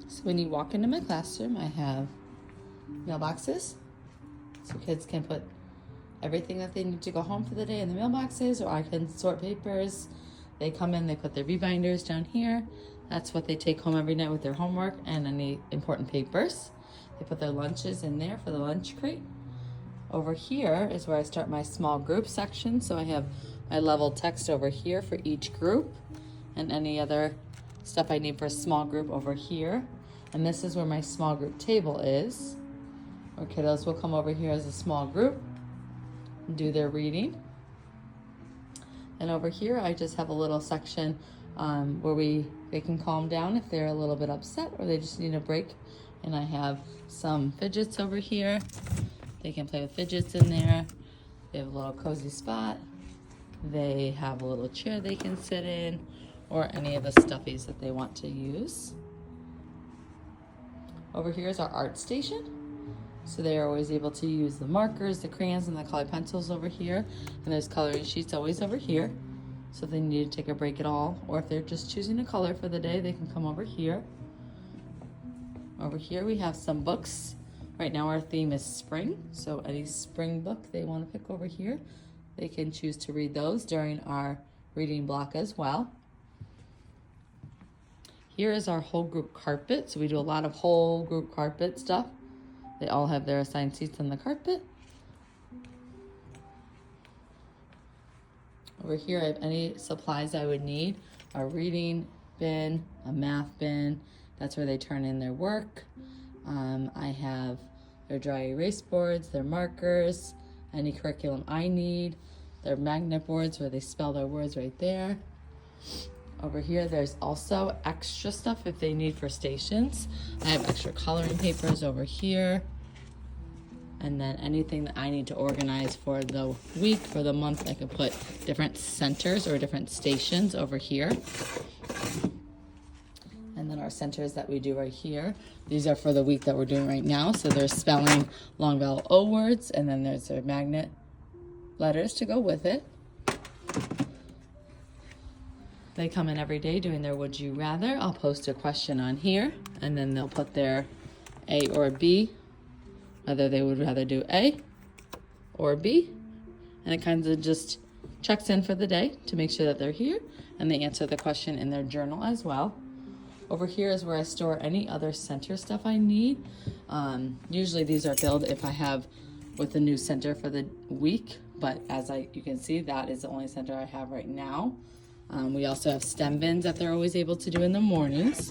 So when you walk into my classroom, I have mailboxes, so kids can put everything that they need to go home for the day in the mailboxes, or I can sort papers. They come in, they put their V-binders down here. That's what they take home every night with their homework and any important papers. They put their lunches in there for the lunch crate. Over here is where I start my small group section. So I have my level text over here for each group and any other stuff I need for a small group over here. And this is where my small group table is. Our kiddos will come over here as a small group and do their reading. And over here, I just have a little section where they can calm down if they're a little bit upset or they just need a break. And I have some fidgets over here. They can play with fidgets in there. They have a little cozy spot. They have a little chair they can sit in, or any of the stuffies that they want to use. Over here is our art station. So they are always able to use the markers, the crayons, and the colored pencils over here. And there's coloring sheets always over here. So if they need to take a break at all, or if they're just choosing a color for the day, they can come over here. Over here we have some books. Right now our theme is spring, so any spring book they want to pick over here, they can choose to read those during our reading block as well. Here is our whole group carpet, so we do a lot of whole group carpet stuff. They all have their assigned seats on the carpet. Over here I have any supplies I would need. A reading bin, a math bin, that's where they turn in their work. I have their dry erase boards, their markers, any curriculum I need, their magnet boards where they spell their words right there. Over here, there's also extra stuff if they need for stations. I have extra coloring papers over here. And then anything that I need to organize for the week, for the month, I can put different centers or different stations over here. And then our centers that we do right here, these are for the week that we're doing right now. So they're spelling long vowel O words, and then there's their magnet letters to go with it. They come in every day doing their would you rather. I'll post a question on here, and then they'll put their A or B, whether they would rather do A or B. And it kind of just checks in for the day to make sure that they're here, and they answer the question in their journal as well. Over here is where I store any other center stuff I need. Usually these are filled if I have with the new center for the week, but as you can see, that is the only center I have right now. We also have STEM bins that they're always able to do in the mornings.